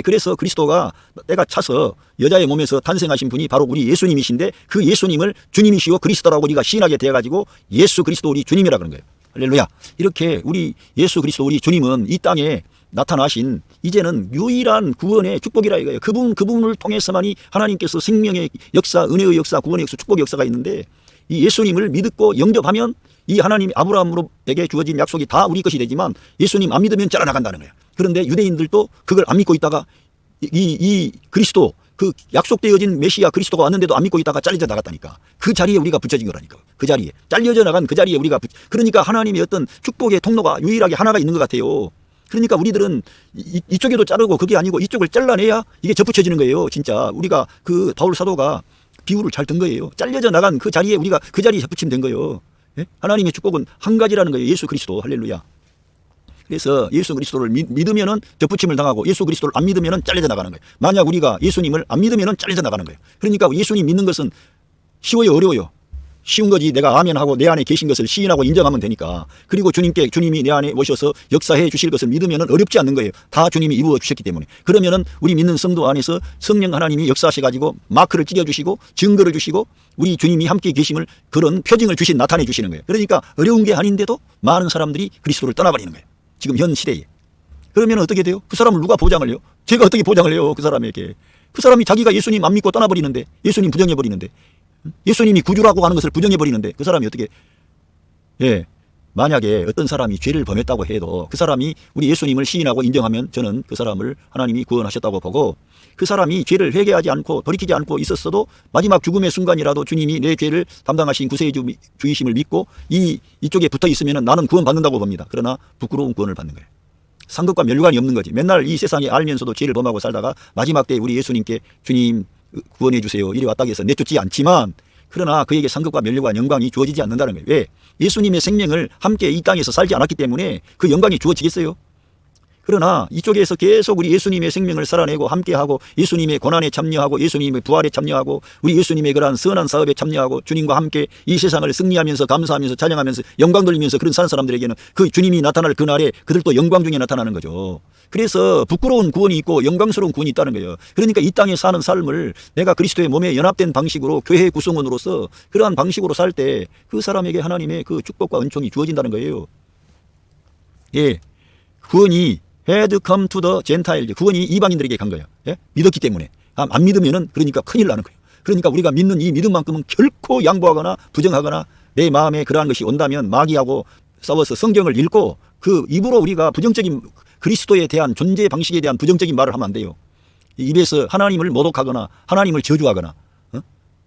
S1: 그래서 그리스도가 때가 차서 여자의 몸에서 탄생하신 분이 바로 우리 예수님이신데 그 예수님을 주님이시고 그리스도라고 우리가 시인하게 되어가지고 예수 그리스도 우리 주님이라 그런 거예요. 할렐루야. 이렇게 우리 예수 그리스도 우리 주님은 이 땅에 나타나신 이제는 유일한 구원의 축복이라 이거예요. 그분을 통해서만이 하나님께서 생명의 역사, 은혜의 역사, 구원의 역사, 축복의 역사가 있는데 이 예수님을 믿고 영접하면 이 하나님 아브라함에게 주어진 약속이 다 우리 것이 되지만 예수님 안 믿으면 잘라나간다는 거예요. 그런데 유대인들도 그걸 안 믿고 있다가 이 그리스도 그 약속되어진 메시아 그리스도가 왔는데도 안 믿고 있다가 잘려져 나갔다니까. 그 자리에 우리가 붙여진 거라니까. 그 자리에 잘려져 나간 그 자리에 우리가 그러니까 하나님의 어떤 축복의 통로가 유일하게 하나가 있는 것 같아요. 그러니까 우리들은 이쪽에도 자르고 그게 아니고 이쪽을 잘라내야 이게 접붙여지는 거예요. 진짜 우리가 그 바울 사도가 비유를 잘 든 거예요. 잘려져 나간 그 자리에 우리가 그 자리에 접붙이면 된 거예요. 하나님의 축복은 한 가지라는 거예요. 예수 그리스도. 할렐루야. 그래서 예수 그리스도를 믿으면은 접붙임을 당하고 예수 그리스도를 안 믿으면은 잘려져 나가는 거예요. 만약 우리가 예수님을 안 믿으면은 잘려져 나가는 거예요. 그러니까 예수님 믿는 것은 쉬워요, 어려워요? 쉬운 거지. 내가 아멘하고 내 안에 계신 것을 시인하고 인정하면 되니까. 그리고 주님이 내 안에 오셔서 역사해 주실 것을 믿으면은 어렵지 않는 거예요. 다 주님이 이루어 주셨기 때문에. 그러면은 우리 믿는 성도 안에서 성령 하나님이 역사하셔 가지고 마크를 찍어 주시고 증거를 주시고 우리 주님이 함께 계심을 그런 표징을 나타내 주시는 거예요. 그러니까 어려운 게 아닌데도 많은 사람들이 그리스도를 떠나버리는 거예요. 지금 현 시대에. 그러면 어떻게 돼요? 그 사람을 누가 보장을 해요? 제가 어떻게 보장을 해요? 그 사람에게. 그 사람이 자기가 예수님 안 믿고 떠나버리는데, 예수님 부정해버리는데, 예수님이 구주라고 하는 것을 부정해버리는데 그 사람이 어떻게, 만약에 어떤 사람이 죄를 범했다고 해도 그 사람이 우리 예수님을 시인하고 인정하면 저는 그 사람을 하나님이 구원하셨다고 보고, 그 사람이 죄를 회개하지 않고 돌이키지 않고 있었어도 마지막 죽음의 순간이라도 주님이 내 죄를 담당하신 구세주이심을 믿고 이쪽에 붙어 있으면 나는 구원받는다고 봅니다. 그러나 부끄러운 구원을 받는 거예요. 상급과 멸관이 없는 거지. 맨날 이 세상에 알면서도 죄를 범하고 살다가 마지막 때 우리 예수님께 주님 구원해 주세요 이리 왔다고 해서 내쫓지 않지만, 그러나 그에게 상급과 멸류관 영광이 주어지지 않는다는 거예요. 왜? 예수님의 생명을 함께 이 땅에서 살지 않았기 때문에 그 영광이 주어지겠어요? 그러나 이쪽에서 계속 우리 예수님의 생명을 살아내고 함께하고 예수님의 고난에 참여하고 예수님의 부활에 참여하고 우리 예수님의 그러한 선한 사업에 참여하고 주님과 함께 이 세상을 승리하면서 감사하면서 찬양하면서 영광 돌리면서 그런 사는 사람들에게는 그 주님이 나타날 그날에 그들도 영광 중에 나타나는 거죠. 그래서 부끄러운 구원이 있고 영광스러운 구원이 있다는 거예요. 그러니까 이 땅에 사는 삶을 내가 그리스도의 몸에 연합된 방식으로 교회 구성원으로서 그러한 방식으로 살 때 그 사람에게 하나님의 그 축복과 은총이 주어진다는 거예요. 구원이 had come to the Gentiles. 구원이 이방인들에게 간 거예요. 믿었기 때문에. 안 믿으면은 그러니까 큰일 나는 거예요. 그러니까 우리가 믿는 이 믿음만큼은 결코 양보하거나 부정하거나 내 마음에 그러한 것이 온다면 마귀하고 싸워서 성경을 읽고 그 입으로 우리가 부정적인 그리스도에 대한 존재 방식에 대한 부정적인 말을 하면 안 돼요. 입에서 하나님을 모독하거나 하나님을 저주하거나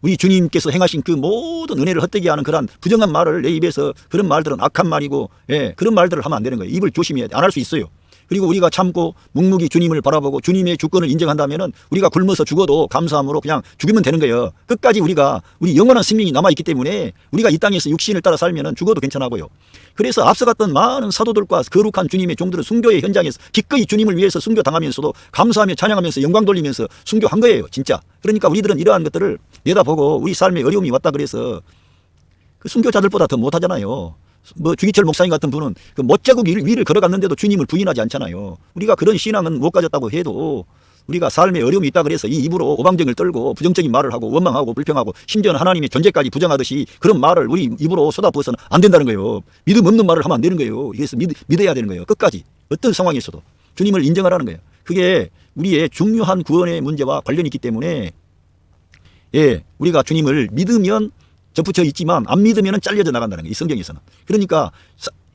S1: 우리 주님께서 행하신 그 모든 은혜를 헛되게 하는 그런 부정한 말을 내 입에서, 그런 말들은 악한 말이고 그런 말들을 하면 안 되는 거예요. 입을 조심해야 돼. 안 할 수 있어요. 그리고 우리가 참고 묵묵히 주님을 바라보고 주님의 주권을 인정한다면은 우리가 굶어서 죽어도 감사함으로 그냥 죽이면 되는 거예요. 끝까지 우리 영원한 생명이 남아있기 때문에 우리가 이 땅에서 육신을 따라 살면은 죽어도 괜찮아고요. 그래서 앞서갔던 많은 사도들과 거룩한 주님의 종들은 순교의 현장에서 기꺼이 주님을 위해서 순교당하면서도 감사하며 찬양하면서 영광 돌리면서 순교한 거예요. 진짜. 그러니까 우리들은 이러한 것들을 내다보고 우리 삶에 어려움이 왔다 그래서 그 순교자들보다 더 못하잖아요. 주기철 목사님 같은 분은 그 못자국 위를 걸어갔는데도 주님을 부인하지 않잖아요. 우리가 그런 신앙은 못 가졌다고 해도 우리가 삶에 어려움이 있다 그래서 이 입으로 오방정을 떨고 부정적인 말을 하고 원망하고 불평하고 심지어는 하나님의 존재까지 부정하듯이 그런 말을 우리 입으로 쏟아부어서는 안 된다는 거예요. 믿음 없는 말을 하면 안 되는 거예요. 그래서 믿어야 되는 거예요. 끝까지. 어떤 상황에서도 주님을 인정하라는 거예요. 그게 우리의 중요한 구원의 문제와 관련이 있기 때문에 우리가 주님을 믿으면 접붙여 있지만 안 믿으면 잘려져 나간다는 거예요. 이 성경에서는. 그러니까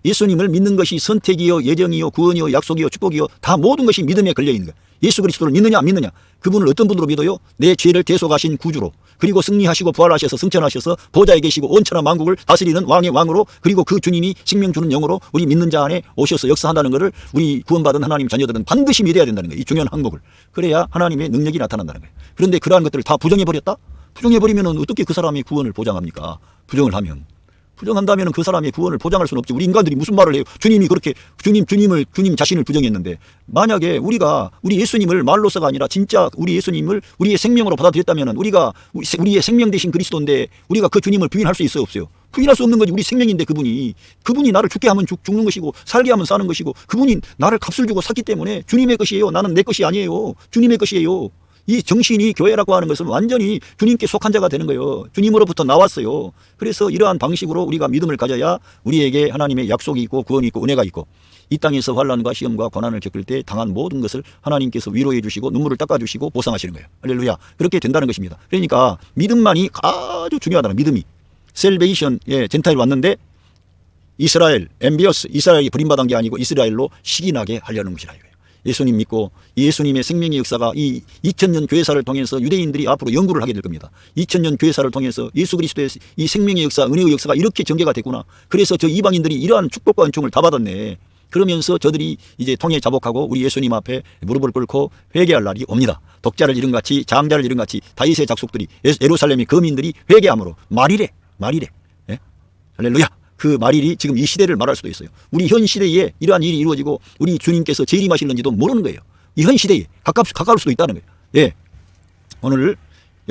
S1: 예수님을 믿는 것이 선택이요 예정이요 구원이요 약속이요 축복이요 다 모든 것이 믿음에 걸려 있는 거예요. 예수 그리스도를 믿느냐 안 믿느냐. 그분을 어떤 분으로 믿어요? 내 죄를 대속하신 구주로, 그리고 승리하시고 부활하셔서 승천하셔서 보좌에 계시고 온천한 만국을 다스리는 왕의 왕으로, 그리고 그 주님이 생명 주는 영으로 우리 믿는 자 안에 오셔서 역사한다는 것을 우리 구원받은 하나님 자녀들은 반드시 믿어야 된다는 거예요. 이 중요한 항목을. 그래야 하나님의 능력이 나타난다는 거예요. 그런데 그러한 것들을 다 부정해버렸다? 부정해버리면 어떻게 그 사람의 구원을 보장합니까? 부정을 하면. 부정한다면 그 사람의 구원을 보장할 수는 없지. 우리 인간들이 무슨 말을 해요? 주님이 그렇게 주님 자신을 부정했는데, 만약에 우리 예수님을 말로서가 아니라 진짜 우리 예수님을 우리의 생명으로 받아들였다면 우리의 생명 되신 그리스도인데 우리가 그 주님을 부인할 수 있어요, 없어요? 부인할 수 없는 거지. 우리 생명인데 그분이 나를 죽게 하면 죽는 것이고 살게 하면 사는 것이고, 그분이 나를 값을 주고 샀기 때문에 주님의 것이에요. 나는 내 것이 아니에요. 주님의 것이에요. 이 정신이 교회라고 하는 것은 완전히 주님께 속한 자가 되는 거예요. 주님으로부터 나왔어요. 그래서 이러한 방식으로 우리가 믿음을 가져야 우리에게 하나님의 약속이 있고 구원이 있고 은혜가 있고, 이 땅에서 환난과 시험과 고난을 겪을 때 당한 모든 것을 하나님께서 위로해 주시고 눈물을 닦아주시고 보상하시는 거예요. 할렐루야. 그렇게 된다는 것입니다. 그러니까 믿음만이 아주 중요하다는, 믿음이. 셀베이션, 젠타일 왔는데 이스라엘, 엠비어스, 이스라엘이 버림받은 게 아니고 이스라엘로 식인하게 하려는 것이라 이거예요. 예수님 믿고 예수님의 생명의 역사가 이 2000년 교회사를 통해서 유대인들이 앞으로 연구를 하게 될 겁니다. 2000년 교회사를 통해서 예수 그리스도의 이 생명의 역사, 은혜의 역사가 이렇게 전개가 됐구나. 그래서 저 이방인들이 이러한 축복과 은총을 다 받았네. 그러면서 저들이 이제 통해 자복하고 우리 예수님 앞에 무릎을 꿇고 회개할 날이 옵니다. 독자를 잃은 같이, 장자를 잃은 같이 다윗의 작속들이, 예루살렘의 거민들이 회개함으로 말이래. 예? 할렐루야. 그 말일이 지금 이 시대를 말할 수도 있어요. 우리 현 시대에 이러한 일이 이루어지고 우리 주님께서 재림하실는지도 모르는 거예요. 이 현 시대에 가까울 수도 있다는 거예요. 예. 오늘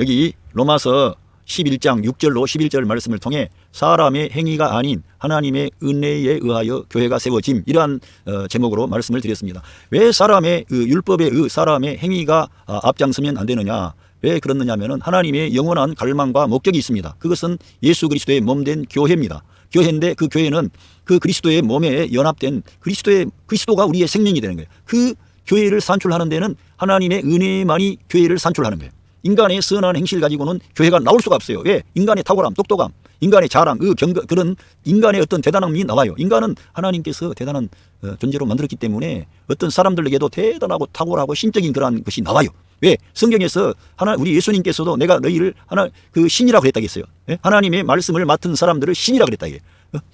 S1: 여기 로마서 11장 6절로 11절 말씀을 통해 사람의 행위가 아닌 하나님의 은혜에 의하여 교회가 세워짐, 이러한 제목으로 말씀을 드렸습니다. 왜 사람의 율법의 사람의 행위가 앞장서면 안 되느냐? 왜 그렇느냐 하면은 하나님의 영원한 갈망과 목적이 있습니다. 그것은 예수 그리스도의 몸된 교회입니다. 교회인데 그 교회는 그 그리스도의 몸에 연합된 그리스도가 우리의 생명이 되는 거예요. 그 교회를 산출하는 데는 하나님의 은혜만이 교회를 산출하는 거예요. 인간의 선한 행실을 가지고는 교회가 나올 수가 없어요. 왜? 인간의 탁월함, 똑똑함, 인간의 자랑, 그런 인간의 어떤 대단함이 나와요. 인간은 하나님께서 대단한 존재로 만들었기 때문에 어떤 사람들에게도 대단하고 탁월하고 신적인 그러한 것이 나와요. 왜? 성경에서 우리 예수님께서도 내가 너희를 신이라고 그랬다 했어요. 예? 하나님의 말씀을 맡은 사람들을 신이라고 그랬다.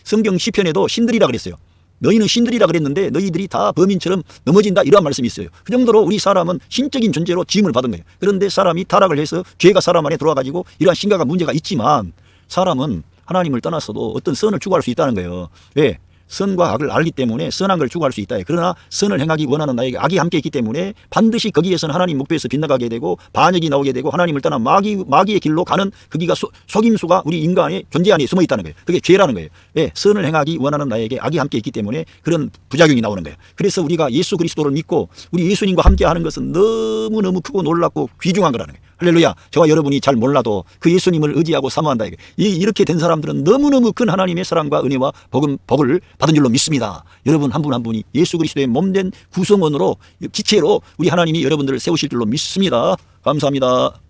S1: 성경 시편에도 신들이라고 그랬어요. 너희는 신들이라 그랬는데 너희들이 다 범인처럼 넘어진다, 이런 말씀이 있어요. 그 정도로 우리 사람은 신적인 존재로 지음을 받은 거예요. 그런데 사람이 타락을 해서 죄가 사람 안에 들어와가지고 이러한 심각한 문제가 있지만 사람은 하나님을 떠났어도 어떤 선을 추구할 수 있다는 거예요. 왜? 선과 악을 알기 때문에 선한 걸 추구할 수 있다. 그러나 선을 행하기 원하는 나에게 악이 함께 있기 때문에 반드시 거기에서는 하나님 목표에서 빗나가게 되고 반역이 나오게 되고 하나님을 떠난 마귀의 길로 가는 거기가 속임수가 우리 인간의 존재 안에 숨어 있다는 거예요. 그게 죄라는 거예요. 왜? 선을 행하기 원하는 나에게 악이 함께 있기 때문에 그런 부작용이 나오는 거예요. 그래서 우리가 예수 그리스도를 믿고 우리 예수님과 함께 하는 것은 너무너무 크고 놀랍고 귀중한 거라는 거예요. 할렐루야. 저와 여러분이 잘 몰라도 그 예수님을 의지하고 사모한다. 이렇게 된 사람들은 너무너무 큰 하나님의 사랑과 은혜와 복을 받은 줄로 믿습니다. 여러분 한 분 한 분이 예수 그리스도의 몸된 구성원으로, 지체로 우리 하나님이 여러분들을 세우실 줄로 믿습니다. 감사합니다.